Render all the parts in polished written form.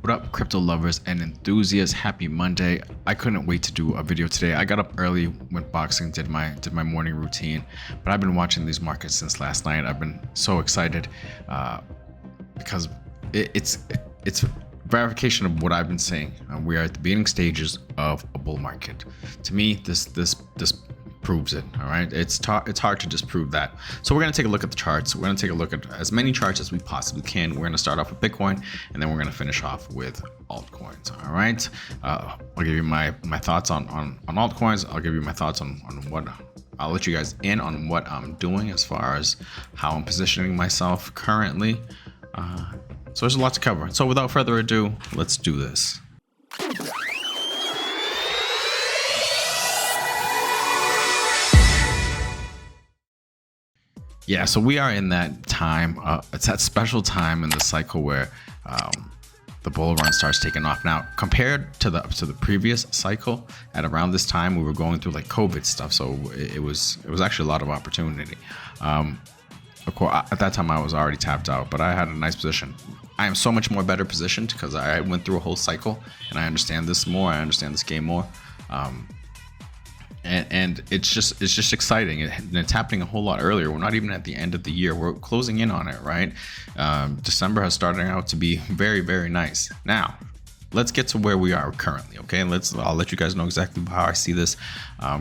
What up, crypto lovers and enthusiasts? Happy Monday. I couldn't wait to do a video today. I got up early, went boxing, did my morning routine, but I've been watching these markets since last night. I've been so excited because it's verification of what I've been saying. We are at the beginning stages of a bull market. To me, this proves it. All right, it's hard to disprove that. So we're going to take a look at the charts. We're going to take a look at as many charts as we possibly can. We're going to start off with Bitcoin, and then we're going to finish off with altcoins. All right, I'll give you my thoughts on altcoins. I'll give you my thoughts on what I'll let you guys in on what I'm doing as far as how I'm positioning myself currently. So there's a lot to cover. So without further ado, let's do this. Yeah, so we are in that time. It's that special time in the cycle where the bull run starts taking off. Now, compared to the previous cycle, at around this time, we were going through like COVID stuff, so it was actually a lot of opportunity. Of course, at that time, I was already tapped out, but I had a nice position. I am so much more better positioned because I went through a whole cycle and I understand this more. I understand this game more. And it's just exciting, and it's happening a whole lot earlier. We're not even at the end of the year. We're closing in on it, right? December has started out to be very, very nice. Now, let's get to where we are currently, okay? I'll let you guys know exactly how I see this,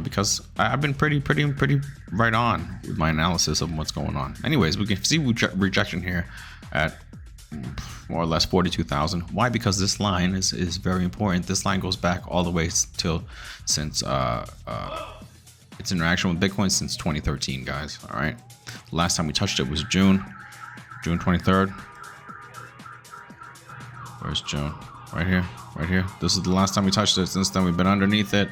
because I've been pretty right on with my analysis of what's going on. Anyways, we can see rejection here at more or less 42,000. Why? Because this line is very important. This line goes back all the way since its interaction with Bitcoin since 2013, guys. All right. Last time we touched it was June 23rd. Where's June? Right here. This is the last time we touched it. Since then, we've been underneath it,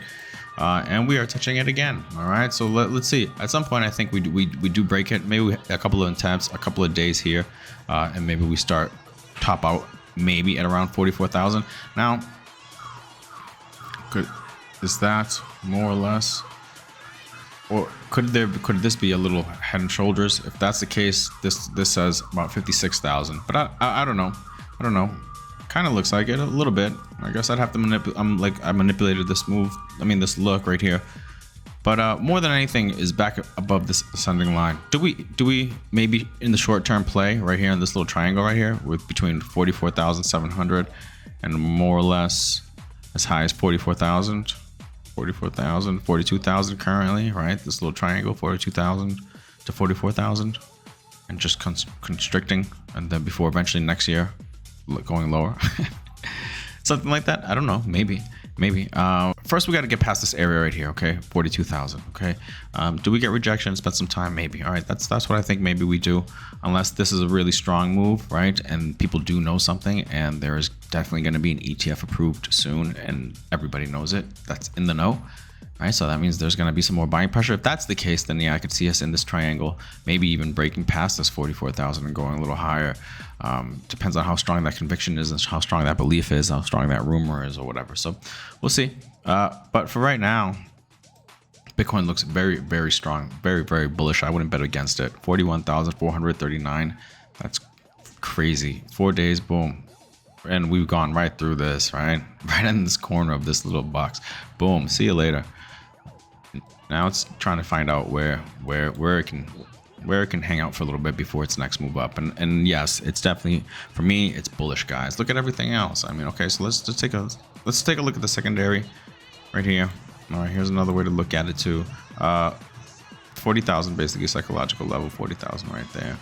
and we are touching it again. All right. So let's see. At some point, I think we do break it. Maybe a couple of attempts, a couple of days here, and maybe we start top out maybe at around 44,000. Now, is that more or less, or could this be a little head and shoulders? If that's the case, this says about 56,000. But I don't know. Kind of looks like it a little bit. I guess I'd have to manipulate. I manipulated this move. I mean, this look right here. But more than anything is back above this ascending line. Do we maybe in the short term play right here in this little triangle right here with between 44,700 and more or less as high as 44,000, 42,000 currently, right? This little triangle, 42,000 to 44,000, and just constricting, and then before eventually next year going lower. Something like that. I don't know. Maybe. First, we got to get past this area right here. Okay, 42,000. Okay. Do we get rejection? Spend some time? Maybe. All right. That's what I think. Maybe we do, unless this is a really strong move, right? And people do know something, and there is definitely going to be an ETF approved soon, and everybody knows it. That's in the know. All right, so that means there's going to be some more buying pressure. If that's the case, then yeah, I could see us in this triangle, maybe even breaking past this 44,000 and going a little higher. Depends on how strong that conviction is and how strong that belief is, how strong that rumor is or whatever. So we'll see. But for right now, Bitcoin looks very, very strong, very, very bullish. I wouldn't bet against it. 41,439. That's crazy. 4 days, boom. And we've gone right through this, right in this corner of this little box. Boom. See you later. Now it's trying to find out where it can hang out for a little bit before its next move up. And yes, it's definitely, for me, it's bullish, guys. Look at everything else. I mean, okay, so let's take a look at the secondary right here. All right, here's another way to look at it too. 40,000 basically psychological level, 40,000 right there.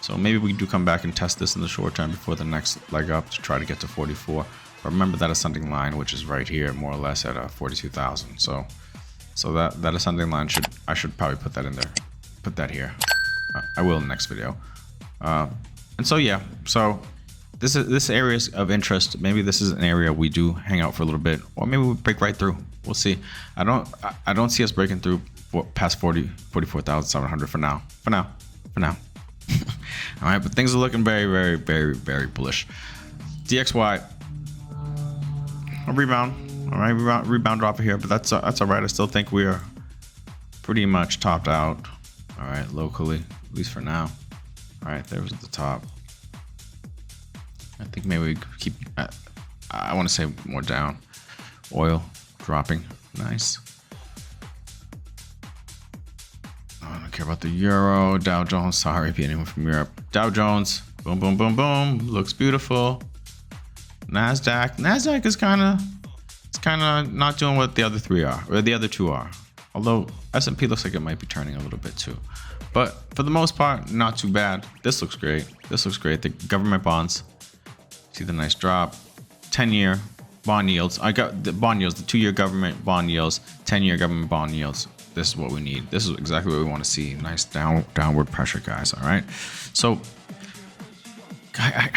So maybe we do come back and test this in the short term before the next leg up to try to get to 44. But remember that ascending line, which is right here, more or less at 42,000. So that ascending line I should probably put that in there. Put that here. I will in the next video. And so yeah, so this area of interest. Maybe this is an area we do hang out for a little bit, or maybe we break right through. We'll see. I don't see us breaking through past 44,700 for now. All right, but things are looking very, very, very, very bullish. DXY, a rebound. All right, rebound off of here, but that's all right. I still think we are pretty much topped out. All right, locally, at least for now. All right, there was at the top. I think maybe we keep I want to say more down. Oil dropping. Nice. I don't care about the euro. Dow Jones. Sorry if anyone from Europe. Dow Jones. Boom, boom, boom, boom. Looks beautiful. Nasdaq. Nasdaq is kind of not doing what the other three are, or the other two are. Although S&P looks like it might be turning a little bit too. But for the most part, not too bad. This looks great. This looks great. The government bonds. See the nice drop. 10-year bond yields. I got the bond yields, the 2-year government bond yields, 10-year government bond yields. This is what we need. This is exactly what we want to see. Nice downward pressure, guys. All right. So I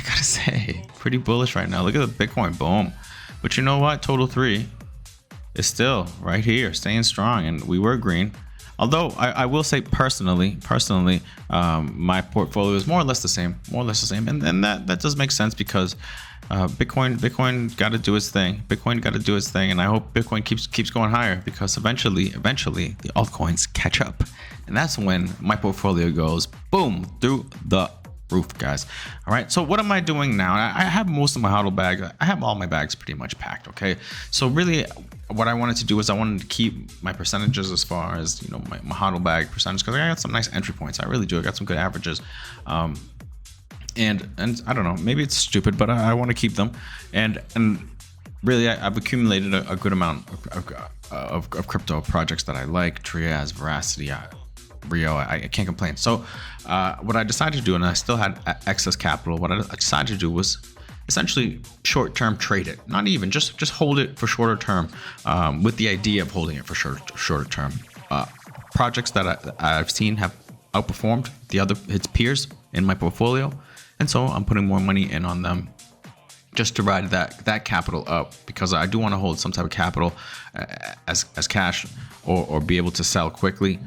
gotta say, pretty bullish right now. Look at the Bitcoin. Boom. But you know what? Total 3 is still right here, staying strong, and we were green. Although I will say personally, my portfolio is more or less the same, and that does make sense because Bitcoin got to do its thing. And I hope Bitcoin keeps going higher because eventually the altcoins catch up, and that's when my portfolio goes boom through the roof, guys. All right, so what am I doing now? I have most of my hodl bags. I have all my bags pretty much packed. Okay, so really what I wanted to do is I wanted to keep my percentages as far as, you know, my hodl bag percentage, because I got some nice entry points. I really do. I got some good averages. And I don't know, maybe it's stupid, but I want to keep them. And really, I've accumulated a good amount of crypto projects that I like. Trias, Veracity, Rio. I can't complain. So what I decided to do, and I still had excess capital, what I decided to do was essentially short-term trade it. Not even, just hold it for shorter term, with the idea of holding it for shorter term. Projects that I've seen have outperformed its peers in my portfolio, and so I'm putting more money in on them just to ride that capital up, because I do want to hold some type of capital as cash, or be able to sell quickly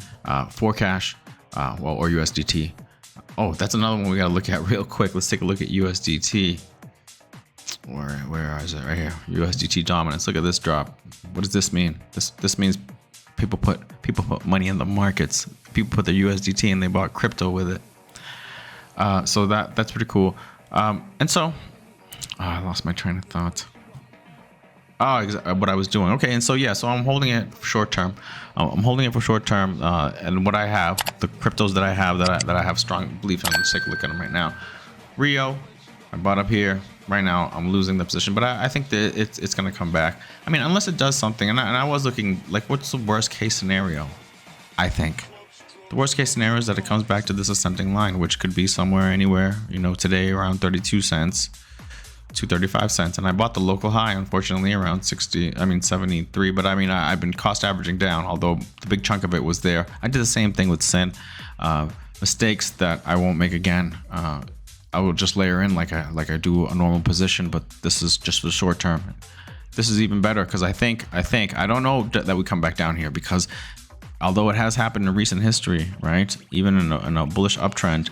for cash, or USDT. Oh, that's another one we got to look at real quick. Let's take a look at USDT. Where is it? Right here. USDT dominance. Look at this drop. What does this mean? This means people put money in the markets. People put their USDT and they bought crypto with it. So that's pretty cool. And so I lost my train of thought. What I was doing. Okay, and so so I'm holding it for short term. And what I have, the cryptos that I have strong beliefs on. Let's take a look at them right now. Rio, I bought up here. Right now, I'm losing the position, but I think that it's going to come back. I mean, unless it does something. And I was looking, like, what's the worst case scenario? I think the worst case scenario is that it comes back to this ascending line, which could be somewhere, anywhere, you know, today around 32 cents to 35 cents. And I bought the local high, unfortunately, around 73. But I mean, I've been cost averaging down, although the big chunk of it was there. I did the same thing with Sin. Mistakes that I won't make again. I will just layer in like I do a normal position, but this is just for the short term. This is even better because I don't know that we come back down here, because although it has happened in recent history, right? Even in a bullish uptrend,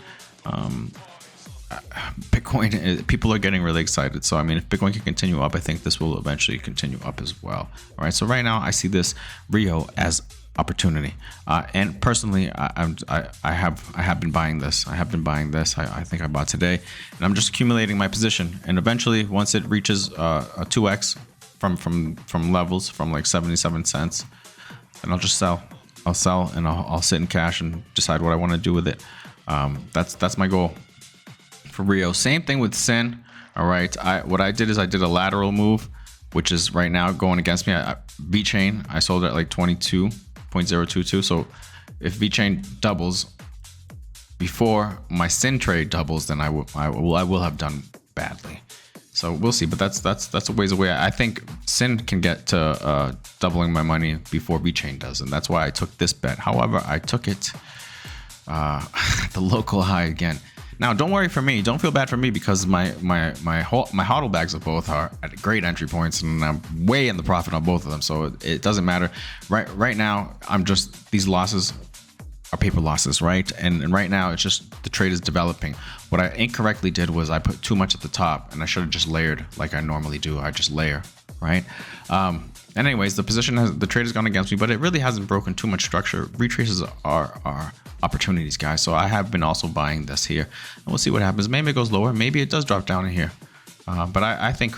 Bitcoin, people are getting really excited. So I mean, if Bitcoin can continue up, I think this will eventually continue up as well. All right. So right now I see this Rio as opportunity, and personally, I have been buying this. I think I bought today, and I'm just accumulating my position. And eventually, once it reaches a 2x from levels from like 77 cents, then I'll just sell. I'll sell and I'll sit in cash and decide what I want to do with it. That's my goal for Rio. Same thing with Sin. All right. What I did is I did a lateral move, which is right now going against me. VeChain, I sold at like 22.022. So if VeChain doubles before my Sin trade doubles, then I will have done badly. So we'll see, but that's a ways away. I think Sin can get to doubling my money before VeChain does, and that's why I took this bet. However, I took it the local high again. Now, don't worry for me. Don't feel bad for me, because my hodl bags of both are at great entry points, and I'm way in the profit on both of them. So it doesn't matter. Right now, I'm just, these losses are paper losses, right? And right now, it's just the trade is developing. What I incorrectly did was I put too much at the top, and I should have just layered like I normally do. I just layer, right? And anyways, the trade has gone against me, but it really hasn't broken too much structure. Retraces are opportunities, guys. So I have been also buying this here, and we'll see what happens. Maybe it goes lower. Maybe it does drop down in here. But I think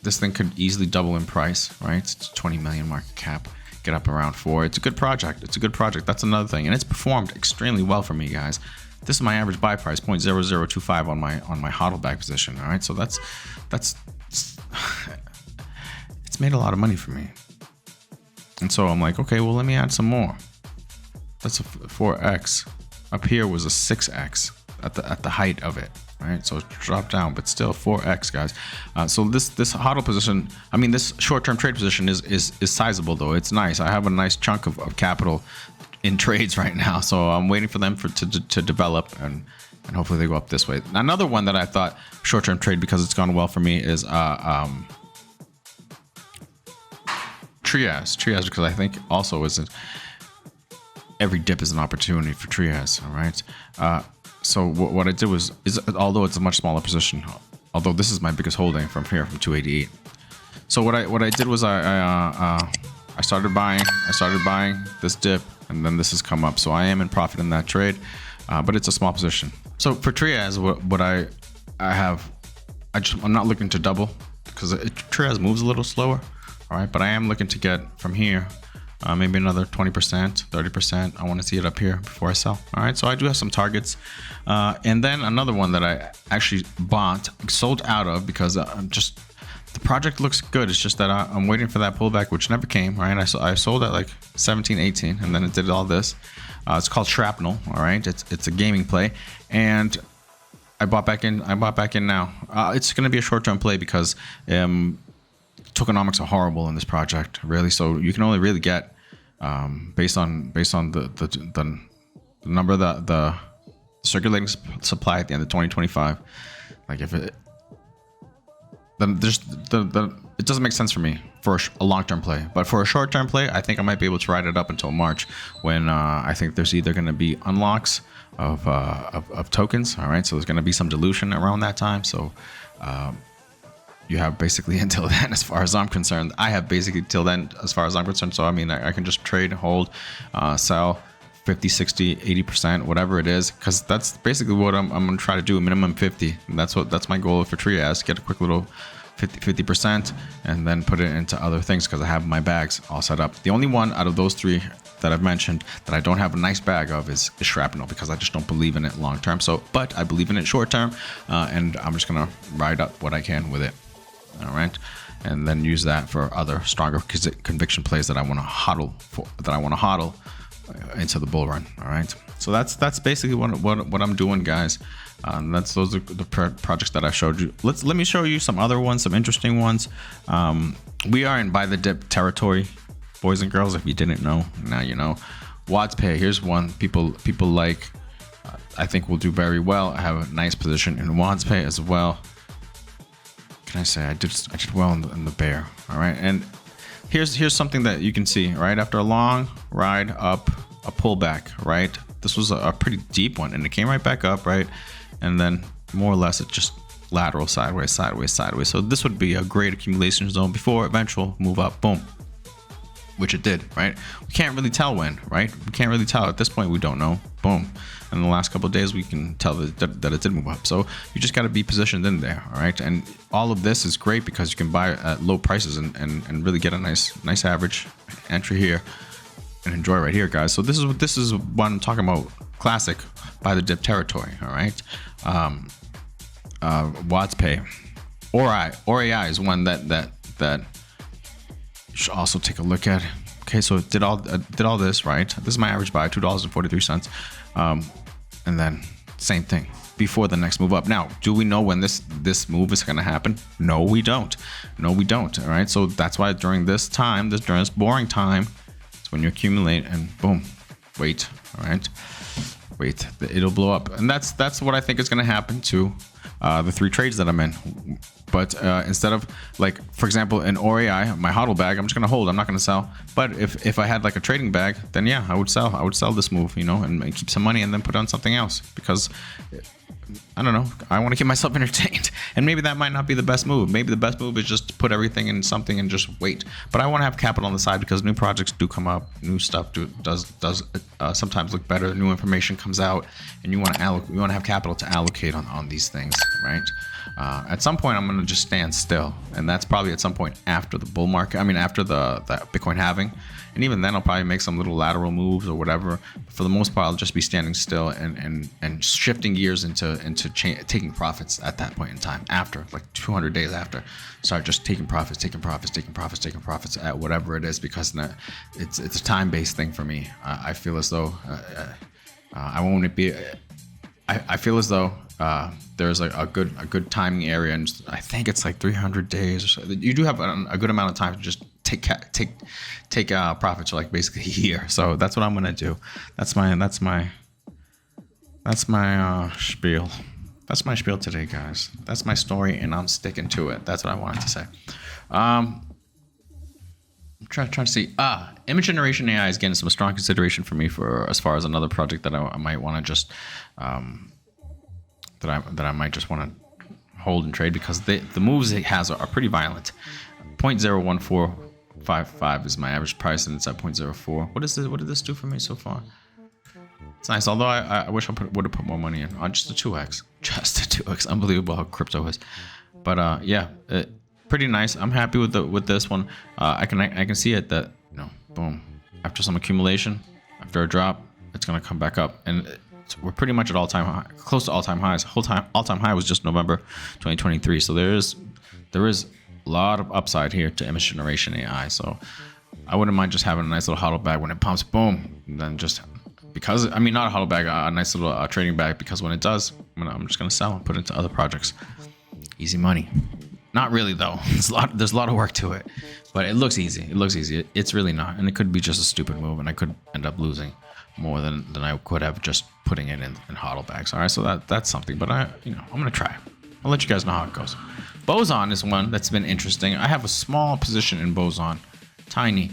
this thing could easily double in price, right? It's 20 million market cap, get up around 4. It's a good project. It's a good project. That's another thing, and it's performed extremely well for me, guys. This is my average buy price, 0.0025 on my hodl bag position. All right, so that's it's made a lot of money for me. And so I'm like, okay, well, let me add some more. That's a 4x. Up here was a 6x at the height of it, right? So it dropped down, but still 4x, guys. So this hodl position, I mean, this short-term trade position is sizable, though. It's nice. I have a nice chunk of capital in trades right now, so I'm waiting for them to develop, and hopefully they go up this way. Another one that I thought short-term trade, because it's gone well for me, is Trias, because I think also isn't every dip is an opportunity for Trias. All right. So what I did was, although it's a much smaller position, although this is my biggest holding from here, from 288. So what I did was I started buying this dip, and then this has come up. So I am in profit in that trade, but it's a small position. So for Trias, I'm not looking to double, because Trias moves a little slower. All right, but I am looking to get from here maybe another 20%, 30%. I want to see it up here before I sell. All right, so I do have some targets. And then another one that I actually sold out of, because the project looks good. It's just that I'm waiting for that pullback, which never came. Right, I sold at like 17, 18, and then it did all this. It's called Shrapnel. All right, it's a gaming play, and I bought back in. Now. It's going to be a short-term play, because tokenomics are horrible in this project, really. So you can only really get based on the number of the circulating supply at the end of 2025. Like, if it then there's it doesn't make sense for me for a long-term play, but for a short-term play, I think I might be able to ride it up until March, when I think there's either going to be unlocks of tokens. All right, so there's going to be some dilution around that time. So you have basically until then, as far as I'm concerned. I have basically till then, as far as I'm concerned. So I mean, I can just trade, hold, sell 50, 60, 80%, whatever it is, because that's basically what I'm gonna try to do, a minimum 50. And that's my goal for Trias, get a quick little 50%, and then put it into other things, because I have my bags all set up. The only one out of those three that I've mentioned that I don't have a nice bag of is Shrapnel, because I just don't believe in it long term. So, but I believe in it short term, and I'm just gonna ride up what I can with it. All right, and then use that for other stronger conviction plays that I want to hodl into the bull run. All right, so that's basically what I'm doing, guys. Those are the projects that I showed you. Let me show you some other ones, some interesting ones. We are in buy the dip territory, boys and girls. If you didn't know, now you know. WadsPay, here's one people like. I think will do very well. I have a nice position in WadsPay as well. Can I say I did well in the bear? All right, and here's something that you can see. Right after a long ride up, a pullback. Right, this was a pretty deep one, and it came right back up. Right, and then more or less it just lateral, sideways. So this would be a great accumulation zone before eventual move up. Boom, which it did. Right, we can't really tell when. Right, we can't really tell at this point. We don't know. Boom. And in the last couple of days, we can tell that it did move up. So you just got to be positioned in there, all right? And all of this is great because you can buy at low prices and really get a nice average entry here and enjoy right here, guys. So this is what I'm talking about. Classic buy the dip territory, all right? WadsPay, ORAI is one that you should also take a look at. Okay, so it did all this, right? This is my average buy, $2.43. And then same thing before the next move up. Now, do we know when this move is going to happen? No, we don't. All right. So that's why during this boring time, it's when you accumulate and boom, wait. All right. Wait, it'll blow up. And that's what I think is going to happen to the three trades that I'm in. But instead of, like, for example, in ORAI, my hodl bag, I'm just going to hold. I'm not going to sell. But if I had like a trading bag, then yeah, I would sell. I would sell this move, and keep some money and then put on something else. Because, I don't know, I want to keep myself entertained. And maybe that might not be the best move. Maybe the best move is just to put everything in something and just wait. But I want to have capital on the side because new projects do come up. New stuff does sometimes look better. New information comes out. And you want to have capital to allocate on these things, right? At some point, I'm gonna just stand still, and that's probably at some point after the bull market. I mean, after the Bitcoin halving, and even then, I'll probably make some little lateral moves or whatever. For the most part, I'll just be standing still and shifting gears into taking profits at that point in time. After like 200 days after, start just taking profits at whatever it is, because it's a time-based thing for me. I feel as though I won't be. I feel as though there's like a good timing area, and I think it's like 300 days or so. You do have a good amount of time to just take profits for like basically a year. So that's what I'm gonna do. That's my spiel. That's my spiel today, guys. That's my story, and I'm sticking to it. That's what I wanted to say. I'm trying to see. Image generation AI is getting some strong consideration for me for as far as another project that I might want to just that I might just want to hold and trade, because the moves it has are pretty violent. 0.01455 is my average price, and it's at 0.04. What is this? What did this do for me so far? It's nice, although I wish I would have put more money in. Just a 2x. Just a 2x. Unbelievable how crypto is. But yeah, pretty nice. I'm happy with this one. I can see it that, you know, boom, after some accumulation, after a drop, it's gonna come back up, and we're pretty much at all-time high, close to all-time highs. All-time high was just November 2023. So there is a lot of upside here to image generation AI. So I wouldn't mind just having a nice little hodl bag when it pumps, boom, and then just, because I mean, not a hodl bag, a nice little trading bag, because when it does, I'm just gonna sell and put it into other projects. Easy money. Not really though. There's a lot of work to it, but it looks easy. It looks easy. It's really not, and it could be just a stupid move, and I could end up losing more than I could have just putting it in hodl bags. All right, so that's something. But I'm gonna try. I'll let you guys know how it goes. Boson is one that's been interesting. I have a small position in Boson, tiny.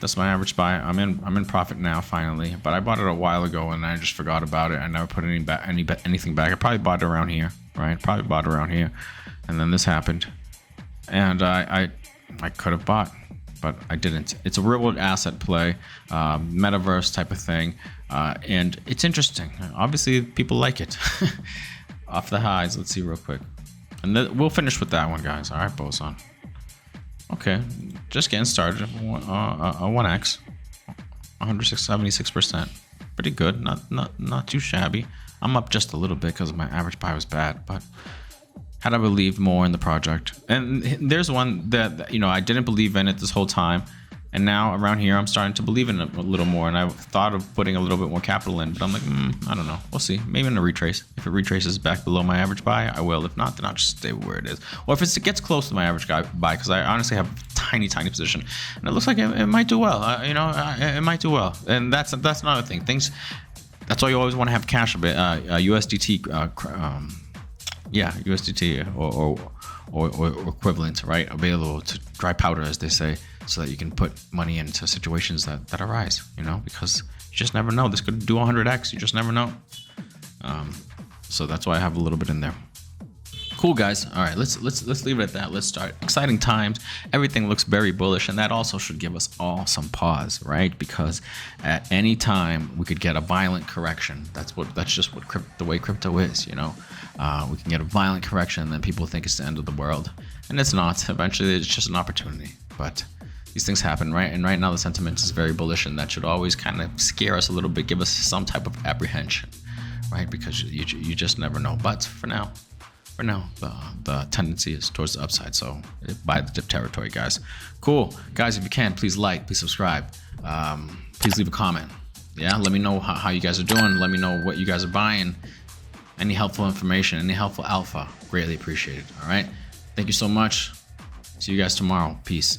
That's my average buy. I'm in profit now finally, but I bought it a while ago and I just forgot about it. I never put anything back. I probably bought it around here, right? Probably bought it around here, and then this happened, and I could have bought, but I didn't. It's a real world asset play, metaverse type of thing, and it's interesting. Obviously, people like it. Off the highs, let's see real quick, and then we'll finish with that one, guys. All right, Boson. Okay, just getting started. A 1x, 176%. Pretty good. Not too shabby. I'm up just a little bit because my average buy was bad, but had I believed more in the project. And there's one that I didn't believe in it this whole time, and now around here I'm starting to believe in it a little more, and I've thought of putting a little bit more capital in, but I'm like, I don't know, we'll see. Maybe in a retrace. If it retraces back below my average buy, I will. If not, then I'll just stay where it is. Or if it gets close to my average buy, because I honestly have a tiny position, and it looks like it might do well. It might do well, and that's another thing. That's why you always want to have cash a bit. USDT, USDT or equivalent, right? Available to dry powder, as they say, so that you can put money into situations that arise, because you just never know. This could do 100x. You just never know. So that's why I have a little bit in there. Cool, guys. All right, let's leave it at that. Let's start. Exciting times. Everything looks very bullish, and that also should give us all some pause, right? Because at any time we could get a violent correction. That's just the way crypto is, We can get a violent correction, and then people think it's the end of the world, and it's not. Eventually, it's just an opportunity. But these things happen, right? And right now the sentiment is very bullish, and that should always kind of scare us a little bit, give us some type of apprehension, right? Because you just never know. But for now, the tendency is towards the upside. So buy the dip territory, guys. Cool, guys. If you can, please like, please subscribe, please leave a comment. Yeah, let me know how you guys are doing. Let me know what you guys are buying. Any helpful information, any helpful alpha, greatly appreciated. All right, thank you so much. See you guys tomorrow. Peace.